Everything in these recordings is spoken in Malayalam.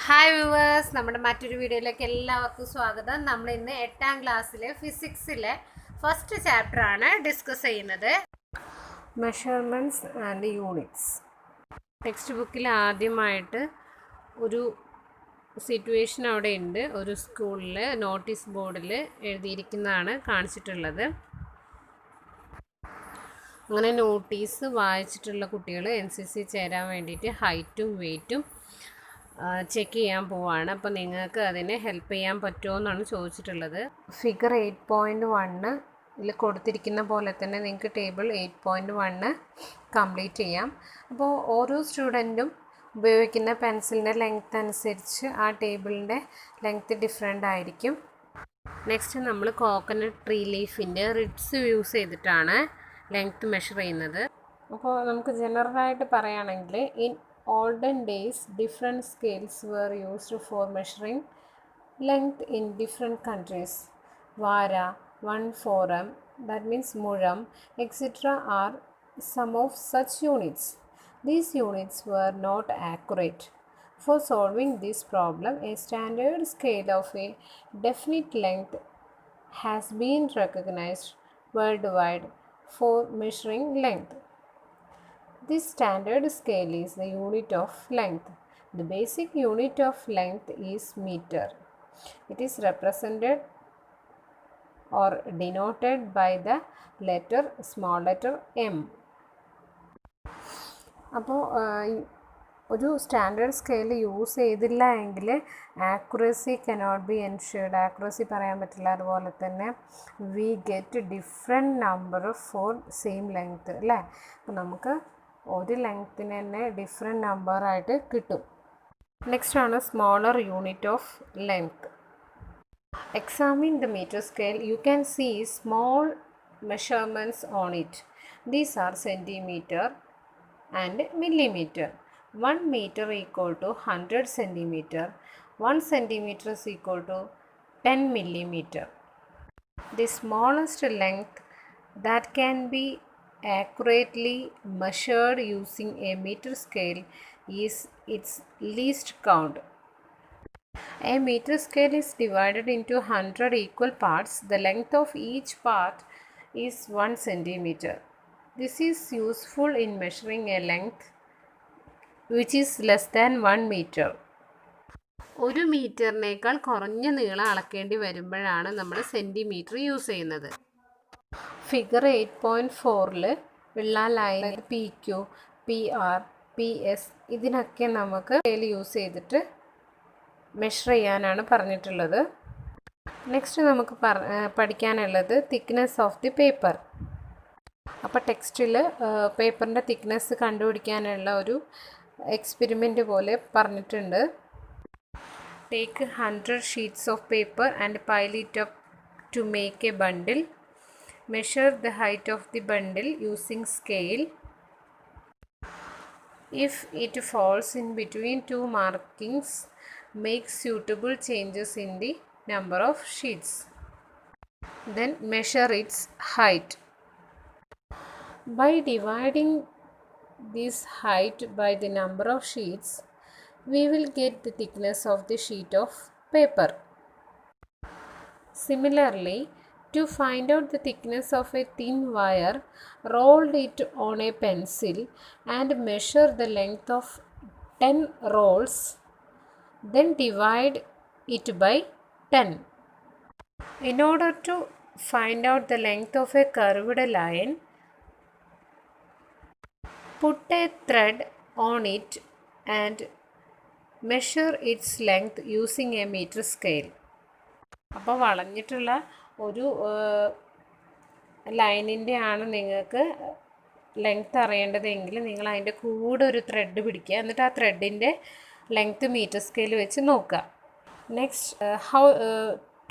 ഹായ് വ്യൂവേഴ്സ്, നമ്മുടെ മറ്റൊരു വീഡിയോയിലേക്ക് എല്ലാവർക്കും സ്വാഗതം. നമ്മൾ ഇന്ന് 8ാം ക്ലാസ്സിലെ ഫിസിക്സിലെ ഫസ്റ്റ് ചാപ്റ്റർ ആണ് ഡിസ്കസ് ചെയ്യുന്നത്, മെഷർമെൻറ്റ്സ് ആൻഡ് യൂണിറ്റ്സ്. ടെക്സ്റ്റ് ബുക്കിൽ ആദ്യമായിട്ട് ഒരു സിറ്റുവേഷൻ അവിടെ ഉണ്ട്. ഒരു സ്കൂളിൽ നോട്ടീസ് ബോർഡിൽ എഴുതിയിരിക്കുന്നതാണ് കാണിച്ചിട്ടുള്ളത്. അങ്ങനെ നോട്ടീസ് വായിച്ചിട്ടുള്ള കുട്ടികൾ NCC ചേരാൻ വേണ്ടിയിട്ട് ഹൈറ്റും വെയ്റ്റും ചെക്ക് ചെയ്യാൻ പോവാണ്. അപ്പോൾ നിങ്ങൾക്ക് അതിനെ ഹെൽപ്പ് ചെയ്യാൻ പറ്റുമോ എന്നാണ് ചോദിച്ചിട്ടുള്ളത്. ഫിഗർ 8.1 ഇതിൽ കൊടുത്തിരിക്കുന്ന പോലെ തന്നെ നിങ്ങൾക്ക് ടേബിൾ 8.1 കംപ്ലീറ്റ് ചെയ്യാം. അപ്പോൾ ഓരോ സ്റ്റുഡൻറ്റും ഉപയോഗിക്കുന്ന പെൻസിലിൻ്റെ ലെങ്ത് അനുസരിച്ച് ആ ടേബിളിൻ്റെ ലെങ്ത് ഡിഫറെൻ്റ് ആയിരിക്കും. നെക്സ്റ്റ് നമ്മൾ കോക്കനട്ട് ട്രീ ലീഫിൻ്റെ റിഡ്സ് യൂസ് ചെയ്തിട്ടാണ് ലെങ്ത് മെഷർ ചെയ്യുന്നത്. അപ്പോൾ നമുക്ക് ജനറലായിട്ട് പറയുകയാണെങ്കിൽ in olden days, different scales were used for measuring length in different countries. Vara, 1 forum, that means muram, etc. are some of such units. These units were not accurate. For solving this problem, a standard scale of a definite length has been recognized worldwide for measuring length. This standard scale is the unit of length. The basic unit of length is meter. It is represented or denoted by the small letter m. അപ്പോൾ ഒരു സ്റ്റാൻഡേർഡ് സ്കെയിൽ യൂസ് ചെയ്തില്ല എങ്കിൽ accuracy cannot be ensured. Accuracy പറയാൻ പറ്റില്ല. അതുപോലെ തന്നെ we get different number for same length അല്ലേ. അപ്പോൾ നമുക്ക് ഒരു ലെങ്ത്തിന് തന്നെ ഡിഫറെൻറ്റ് നമ്പറായിട്ട് കിട്ടും. നെക്സ്റ്റ് ആണ് smaller unit of length. Examine the metre scale you can see small measurements on it. These are centimetre and millimetre. 1 meter equal to 100 centimeter. 1 centimeter is equal to 10 millimeter. The smallest length that can be accurately measured using a meter scale is its least count. A meter scale is divided into 100 equal parts. The length of each part is 1 centimeter. This is useful in measuring a length which is less than 1 meter. ഒരു മീറ്ററിനേക്കാൾ കുറഞ്ഞ നീളം അളക്കേണ്ടി വരുമ്പോഴാണ് നമ്മൾ സെൻറ്റിമീറ്റർ യൂസ് ചെയ്യുന്നത്. ഫിഗർ 8.4 ഉള്ള ലൈൻ PQ, PR, PS ഇതിനൊക്കെ നമുക്ക് സ്കെയിൽ യൂസ് ചെയ്തിട്ട് മെഷർ ചെയ്യാനാണ് പറഞ്ഞിട്ടുള്ളത്. നെക്സ്റ്റ് നമുക്ക് പഠിക്കാനുള്ളത് തിക്നെസ് ഓഫ് ദി പേപ്പർ. അപ്പോൾ ടെക്സ്റ്റിൽ പേപ്പറിൻ്റെ തിക്നെസ് കണ്ടുപിടിക്കാനുള്ള ഒരു എക്സ്പെരിമെൻ്റ് പോലെ പറഞ്ഞിട്ടുണ്ട്. Take 100 sheets of paper and pile it up to make a bundle. Measure the height of the bundle using scale. If it falls in between two markings, make suitable changes in the number of sheets. Then measure its height. By dividing this height by the number of sheets, we will get the thickness of the sheet of paper. Similarly, to find out the thickness of a thin wire, roll it on a pencil and measure the length of 10 rolls. Then divide it by 10. In order to find out the length of a curved line, put a thread on it and measure its length using a meter scale. അപ്പോൾ വളഞ്ഞിട്ടുള്ള ഒരു ലൈനിൻ്റെ ആണ് നിങ്ങൾക്ക് ലെങ്ത്ത് അറിയേണ്ടതെങ്കിൽ നിങ്ങൾ അതിൻ്റെ കൂടെ ഒരു ത്രെഡ് പിടിക്കുക. എന്നിട്ട് ആ ത്രെഡിൻ്റെ ലെങ്ത്ത് മീറ്റർ സ്കെയിൽ വെച്ച് നോക്കുക. Next how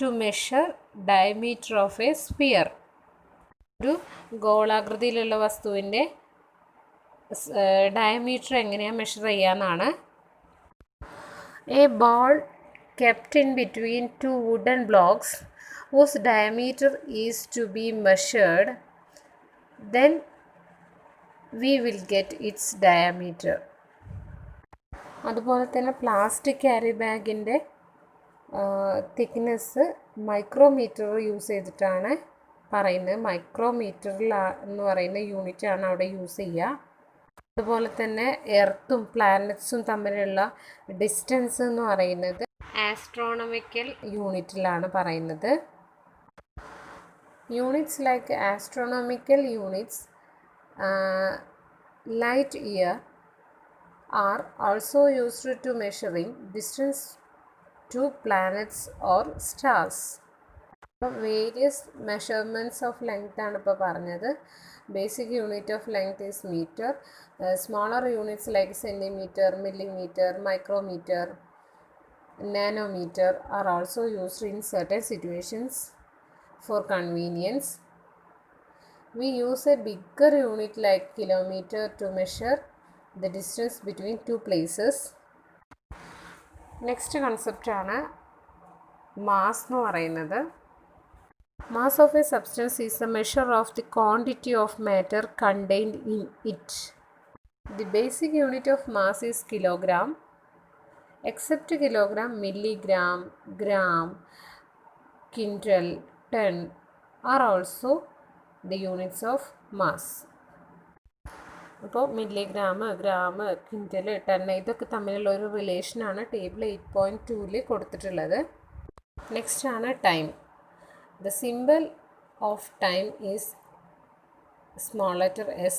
to measure diameter of a sphere. ഒരു ഗോളാകൃതിയിലുള്ള വസ്തുവിൻ്റെ ഡയമീറ്റർ എങ്ങനെയാണ് മെഷർ ചെയ്യാമെന്നാണ്. A ball kept in between two wooden blocks whose diameter is to be measured. Then we will get its diameter. അതുപോലെ തന്നെ പ്ലാസ്റ്റിക് ക്യാരി ബാഗിൻ്റെ തിക്നെസ് മൈക്രോമീറ്റർ യൂസ് ചെയ്തിട്ടാണ് പറയുന്നത്. മൈക്രോമീറ്ററിൽ എന്ന് പറയുന്ന യൂണിറ്റാണ് അവിടെ യൂസ് ചെയ്യുക. അതുപോലെ തന്നെ എർത്തും പ്ലാനറ്റ്സും തമ്മിലുള്ള ഡിസ്റ്റൻസ് എന്ന് പറയുന്നത് ആസ്ട്രോണമിക്കൽ യൂണിറ്റിലാണ് പറയുന്നത്. Units like astronomical units light year are also used to measuring distance to planets or stars. Various measurements of length ആണ് ഇപ്പോൾ പറഞ്ഞത്. Basic unit of length is metre. Smaller units like centimetre, millimetre, micrometre, nanometre are also used in certain situations for convenience. We use a bigger unit like kilometer to measure the distance between two places. Next കൺസെപ്റ്റാണ് മാസ് എന്ന് പറയുന്നത്. Mass of a substance is the measure of the quantity of matter contained in it. The basic unit of mass is kilogram. Except kilogram, milligram, gram, quintal, ton are also the units of mass. അപ്പോൾ മില്ലിഗ്രാം, ഗ്രാം, ക്വിൻ്റൽ, ടൺ ഇതൊക്കെ തമ്മിലുള്ള ഒരു റിലേഷനാണ് ടേബിൾ 8.2ൽ കൊടുത്തിട്ടുള്ളത്. നെക്സ്റ്റ് ആണ് time. The symbol of time is small letter s.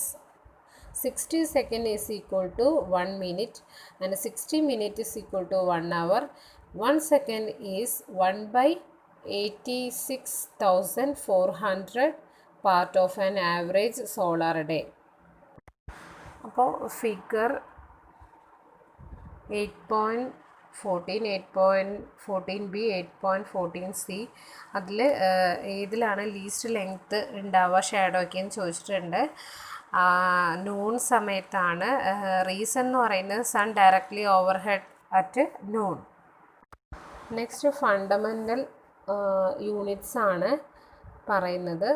60 second is equal to 1 minute and 60 minute is equal to 1 hour. 1 second is 1 by 86,400 part of an average solar day. അപ്പോൾ ഫിഗർ 8.14 ബി 8.14 സി അതിൽ ഏതിലാണ് ലീസ്റ്റ് ലെങ്ത്ത് ഉണ്ടാവുക ഷാഡോയ്ക്കെന്ന് ചോദിച്ചിട്ടുണ്ട്. നൂൺ സമയത്താണ്. റീസൺ എന്ന് പറയുന്നത് sun directly overhead at noon. Next fundamental units ആണ് പറയുന്നത്.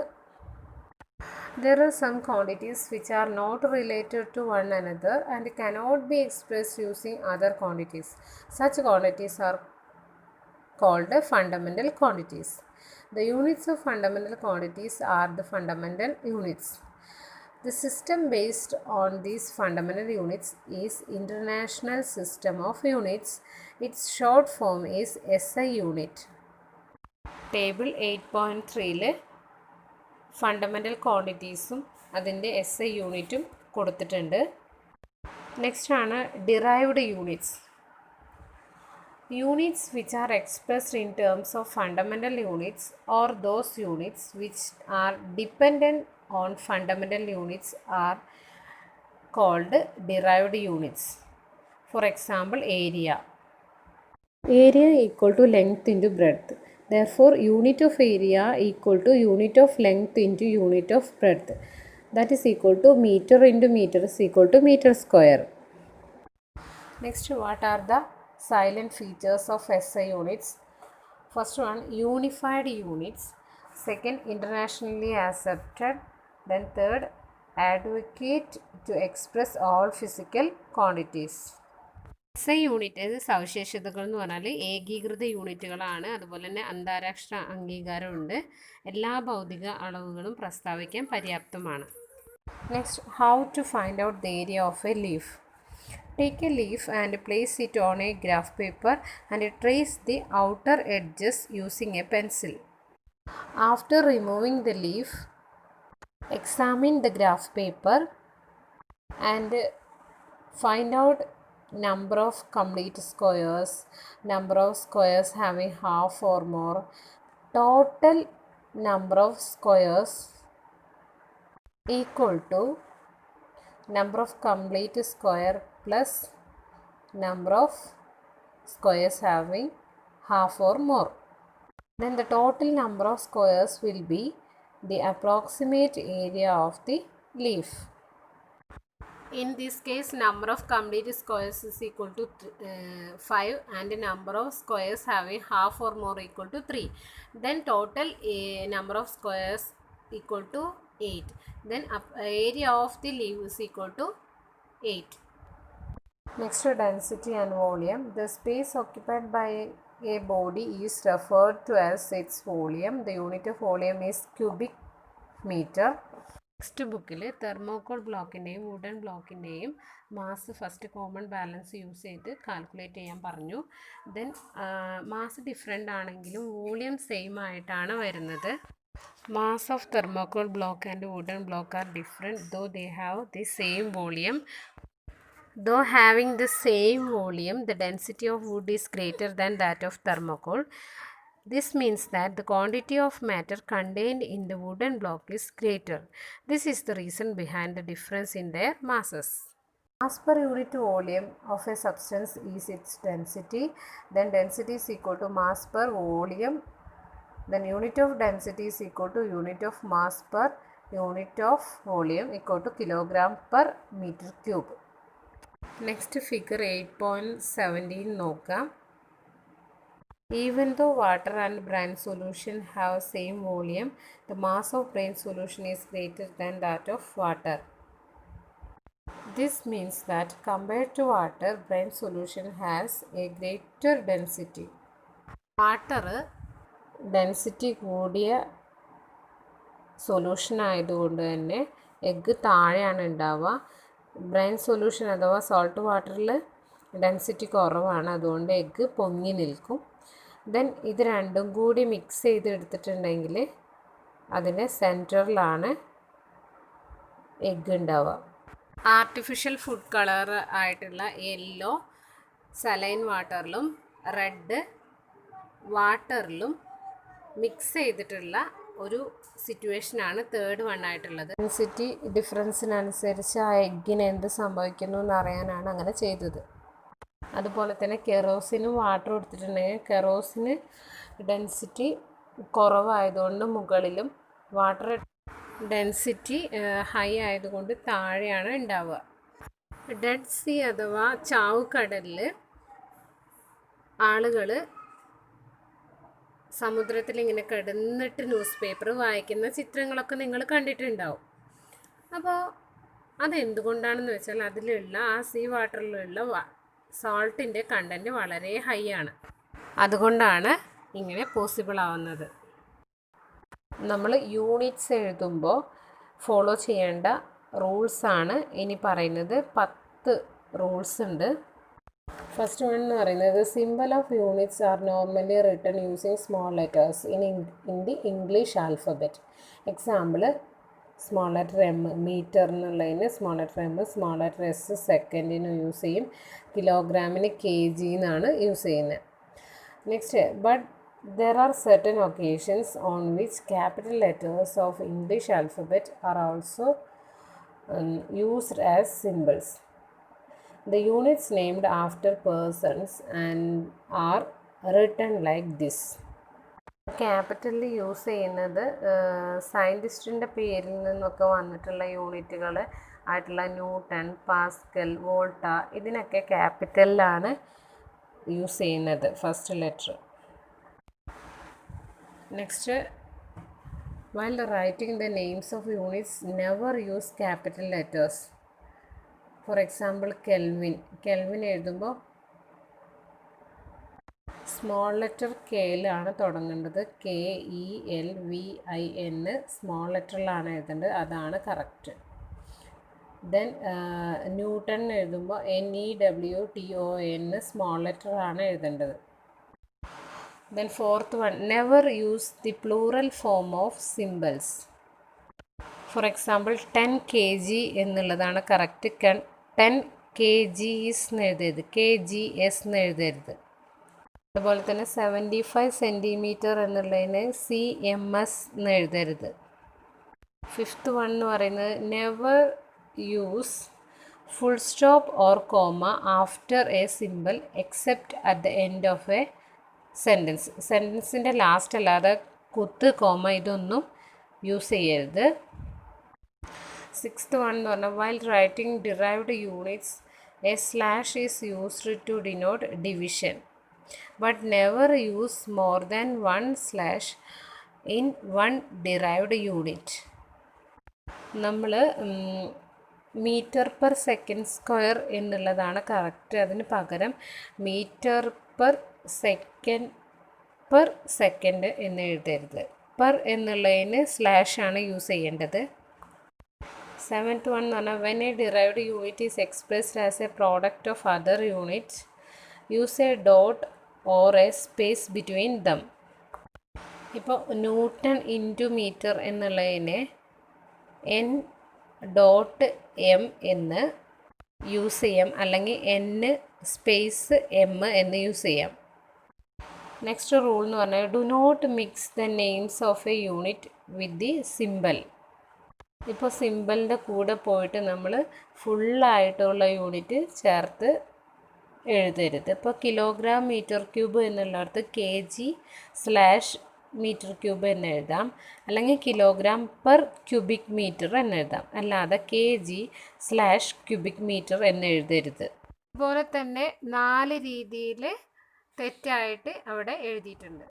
There are some quantities which are not related to one another and cannot be expressed using other quantities. Such quantities are called fundamental quantities. The units of fundamental quantities are the fundamental units. The system based on these fundamental units is International System of Units. Its short form is SI unit. Table 8.3 fundamental ക്വാണ്ടിറ്റീസും അതിൻ്റെ SI യൂണിറ്റും കൊടുത്തിട്ടുണ്ട്. നെക്സ്റ്റ് ആണ് derived units. Units which are expressed in terms of fundamental units or those units which are dependent on fundamental units are called derived units. For example area. Area equal to length into breadth. Therefore, unit of area equal to unit of length into unit of breadth. That is equal to meter into meter is equal to meter square. Next, what are the silent features of SI units? First one, unified units. Second, internationally accepted. Then third, adequate to express all physical quantities. SI unit സവിശേഷതകൾ എന്ന് പറഞ്ഞാൽ ഏകീകൃത യൂണിറ്റുകളാണ്. അതുപോലെ തന്നെ അന്താരാഷ്ട്ര അംഗീകാരമുണ്ട്. എല്ലാ ഭൗതിക അളവുകളും പ്രസ്താവിക്കാൻ പര്യാപ്തമാണ്. Next, how to find out the area of a leaf. Take a leaf and place it on a graph paper and trace the outer edges using a pencil. After removing the leaf, examine the graph paper and find out number of complete squares, number of squares having half or more, total number of squares equal to number of complete square plus number of squares having half or more. Then the total number of squares will be the approximate area of the leaf. In this case, number of complete squares is equal to 5 and number of squares having half or more equal to 3. Then total number of squares equal to 8. Then area of the leaf is equal to 8. Next, density and volume. The space occupied by a body is referred to as its volume. The unit of volume is cubic meter. Text ബുക്കിൽ തെർമോക്കോൾ ബ്ലോക്കിൻ്റെയും വുഡൻ ബ്ലോക്കിൻ്റെയും mass first common balance use ചെയ്ത് കാൽക്കുലേറ്റ് ചെയ്യാൻ പറഞ്ഞു. ദെൻ മാസ് ഡിഫറെൻ്റ് ആണെങ്കിലും വോളിയം സെയിം ആയിട്ടാണ് വരുന്നത്. Mass of thermocol block and wooden block are different though they have the same volume. Though having the same volume, the density of wood is greater than that of thermocol. This means that the quantity of matter contained in the wooden block is greater. This is the reason behind the difference in their masses. Mass per unit volume of a substance is its density. Then density is equal to mass per volume. Then unit of density is equal to unit of mass per unit of volume equal to kilogram per meter cube. Next figure 8.17 നോക്കാം. Even though water and brine solution have same volume, the mass of brine solution is greater than that of water. This means that compared to water, brine solution has a greater density. Water density കൂടിയ സൊല്യൂഷൻ ആയതുകൊണ്ട് തന്നെ എഗ്ഗ് താഴെയാണ് ഉണ്ടാവുക. ബ്രൈൻ സൊല്യൂഷൻ അഥവാ സോൾട്ട് വാട്ടറിൽ ഡെൻസിറ്റി കുറവാണ്, അതുകൊണ്ട് എഗ്ഗ് പൊങ്ങി നിൽക്കും. ദെൻ ഇത് രണ്ടും കൂടി മിക്സ് ചെയ്തെടുത്തിട്ടുണ്ടെങ്കിൽ അതിൻ്റെ സെൻറ്ററിലാണ് എഗ്ഗ് ഉണ്ടാവുക. ആർട്ടിഫിഷ്യൽ ഫുഡ് കളർ ആയിട്ടുള്ള യെല്ലോ സലൈൻ വാട്ടറിലും റെഡ് വാട്ടറിലും മിക്സ് ചെയ്തിട്ടുള്ള ഒരു സിറ്റുവേഷനാണ് തേർഡ് വൺ ആയിട്ടുള്ളത്. ഡെൻസിറ്റി ഡിഫറൻസിനനുസരിച്ച് ആ എഗ്ഗിന് എന്ത് സംഭവിക്കുന്നു എന്നറിയാനാണ് അങ്ങനെ ചെയ്തത്. അതുപോലെ തന്നെ കെറോസിനും വാട്ടർ എടുത്തിട്ടുണ്ടെങ്കിൽ കെറോസിന് ഡെൻസിറ്റി കുറവായതുകൊണ്ട് മുകളിലും വാട്ടർ ഡെൻസിറ്റി ഹൈ ആയതുകൊണ്ട് താഴെയാണ് ഉണ്ടാവുക. ഡെഡ് സീ അഥവാ ചാവുകടലിൽ ആളുകൾ സമുദ്രത്തിൽ ഇങ്ങനെ കിടന്നിട്ട് ന്യൂസ് പേപ്പർ വായിക്കുന്ന ചിത്രങ്ങളൊക്കെ നിങ്ങൾ കണ്ടിട്ടുണ്ടാവും. അപ്പോൾ അതെന്തുകൊണ്ടാണെന്ന് വെച്ചാൽ അതിലുള്ള ആ സീ വാട്ടറിലുള്ള സോൾട്ടിൻ്റെ കണ്ടൻറ്റ് വളരെ ഹൈ ആണ്. അതുകൊണ്ടാണ് ഇങ്ങനെ പോസിബിൾ ആവുന്നത്. നമ്മൾ യൂണിറ്റ്സ് എഴുതുമ്പോൾ ഫോളോ ചെയ്യേണ്ട റൂൾസാണ് ഇനി പറയുന്നത്. 10 റൂൾസ് ഉണ്ട്. ഫസ്റ്റ് വൺ എന്ന് പറയുന്നത് symbol of units are normally written using small letters in the English alphabet. Example small letter m metre എന്നുള്ളതിന് small letter m, small letter s സെക്കൻഡിന് യൂസ് ചെയ്യും, കിലോഗ്രാമിന് kg എന്നാണ് യൂസ് ചെയ്യുന്നത്. Next, but there are certain occasions on which capital letters of English alphabet are also used as symbols. The units named after persons and are written like this. ക്യാപിറ്റലിൽ യൂസ് ചെയ്യുന്നത് സയൻറ്റിസ്റ്റിൻ്റെ പേരിൽ നിന്നൊക്കെ വന്നിട്ടുള്ള യൂണിറ്റുകൾ ആയിട്ടുള്ള ന്യൂട്ടൺ, പാസ്കൽ, വോൾട്ട, ഇതിനൊക്കെ ക്യാപിറ്റലിലാണ് യൂസ് ചെയ്യുന്നത് first letter. Next, while writing the names of units, never use capital letters. For example, kelvin എഴുതുമ്പോൾ സ്മോൾ ലെറ്റർ കെയിലാണ് തുടങ്ങേണ്ടത്. KELVIN സ്മോൾ ലെറ്ററിലാണ് എഴുതേണ്ടത്, അതാണ് കറക്റ്റ്. ദെൻ ന്യൂട്ടൺ എഴുതുമ്പോൾ NEWTON സ്മോൾ ലെറ്ററാണ് എഴുതേണ്ടത്. Then fourth one, never use the plural form of symbols. For example, 10 kg എന്നുള്ളതാണ് കറക്റ്റ്. 10 kgs എന്ന് എഴുതരുത്, KGS എന്ന് എഴുതരുത്. അതുപോലെ തന്നെ 75 സെൻറ്റിമീറ്റർ എന്നുള്ളതിന് CMS എന്ന് എഴുതരുത്. ഫിഫ്ത്ത് വൺ എന്ന് പറയുന്നത് never use full stop or comma after a simple except at the end of a സെൻറ്റൻസിൻ്റെ ലാസ്റ്റ് അല്ലാതെ കുത്ത്, കോമ ഇതൊന്നും യൂസ് ചെയ്യരുത്. സിക്സ്ത് വൺ എന്ന് പറഞ്ഞാൽ while writing derived units a slash is used to denote division but never use more than 1 slash in 1 derived unit. നമ്മൾ മീറ്റർ പെർ സെക്കൻഡ് സ്ക്വയർ എന്നുള്ളതാണ് കറക്റ്റ്. അതിന് പകരം മീറ്റർ പെർ സെക്കൻഡ് എന്ന് എഴുതരുത്. പെർ എന്നുള്ളതിന് സ്ലാഷാണ് യൂസ് ചെയ്യേണ്ടത്. 7th one എന്ന് പറഞ്ഞാൽ when a derived unit is expressed as a product of other units, use a dot or a space between them. ഇപ്പോൾ ന്യൂട്ടൺ ഇൻറ്റു മീറ്റർ എന്നുള്ളതിനെ n ഡോട്ട് എം എന്ന് യൂസ് ചെയ്യാം, അല്ലെങ്കിൽ n സ്പേസ് എം എന്ന് യൂസ് ചെയ്യാം. നെക്സ്റ്റ് റൂൾ എന്ന് പറഞ്ഞാൽ do not mix the names of a unit with the symbol. ഇപ്പോൾ സിമ്പലിൻ്റെ കൂടെ പോയിട്ട് നമ്മൾ ഫുള്ളായിട്ടുള്ള യൂണിറ്റ് ചേർത്ത് എഴുതരുത്. ഇപ്പോൾ കിലോഗ്രാം മീറ്റർ ക്യൂബ് എന്നുള്ളിടത്ത് kg/മീറ്റർ ക്യൂബ് എന്ന് എഴുതാം, അല്ലെങ്കിൽ കിലോഗ്രാം പെർ ക്യൂബിക് മീറ്റർ എന്ന് എഴുതാം, അല്ലാതെ kg/ക്യൂബിക് മീറ്റർ എന്ന് എഴുതരുത്. അതുപോലെ തന്നെ 4 രീതിയിൽ തെറ്റായിട്ട് അവിടെ എഴുതിയിട്ടുണ്ട്.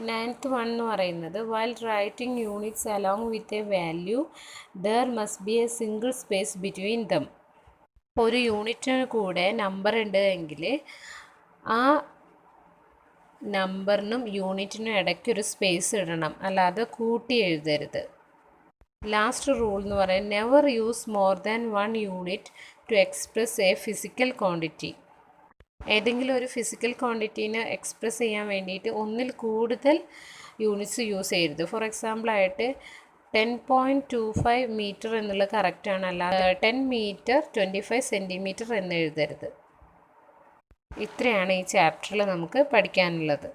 9th one എന്ന് പറയുന്നത് while writing units along with a value there must be a single space between them. ഒരു യൂണിറ്റിന് കൂടെ നമ്പർ ഉണ്ട് എങ്കിൽ ആ നമ്പറിനും യൂണിറ്റിനും ഇടയ്ക്ക് ഒരു സ്പേസ് ഇടണം, അല്ലാതെ കൂട്ടി എഴുതരുത്. ലാസ്റ്റ് റൂൾ എന്ന് പറയുന്നത് never use more than 1 unit two express A physical quantity. ഏതെങ്കിലും ഒരു ഫിസിക്കൽ ക്വാണ്ടിറ്റീനെ എക്സ്പ്രസ് ചെയ്യാൻ വേണ്ടിയിട്ട് ഒന്നിൽ കൂടുതൽ യൂണിറ്റ്സ് യൂസ് ചെയ്യരുത്. ഫോർ എക്സാമ്പിളായിട്ട് 10.25 മീറ്റർ എന്നുള്ളത് കറക്റ്റാണ്, അല്ലാതെ 10 മീറ്റർ 25 സെൻറ്റിമീറ്റർ എന്ന് എഴുതരുത്. ഇത്രയാണ് ഈ ചാപ്റ്ററിൽ നമുക്ക് പഠിക്കാനുള്ളത്.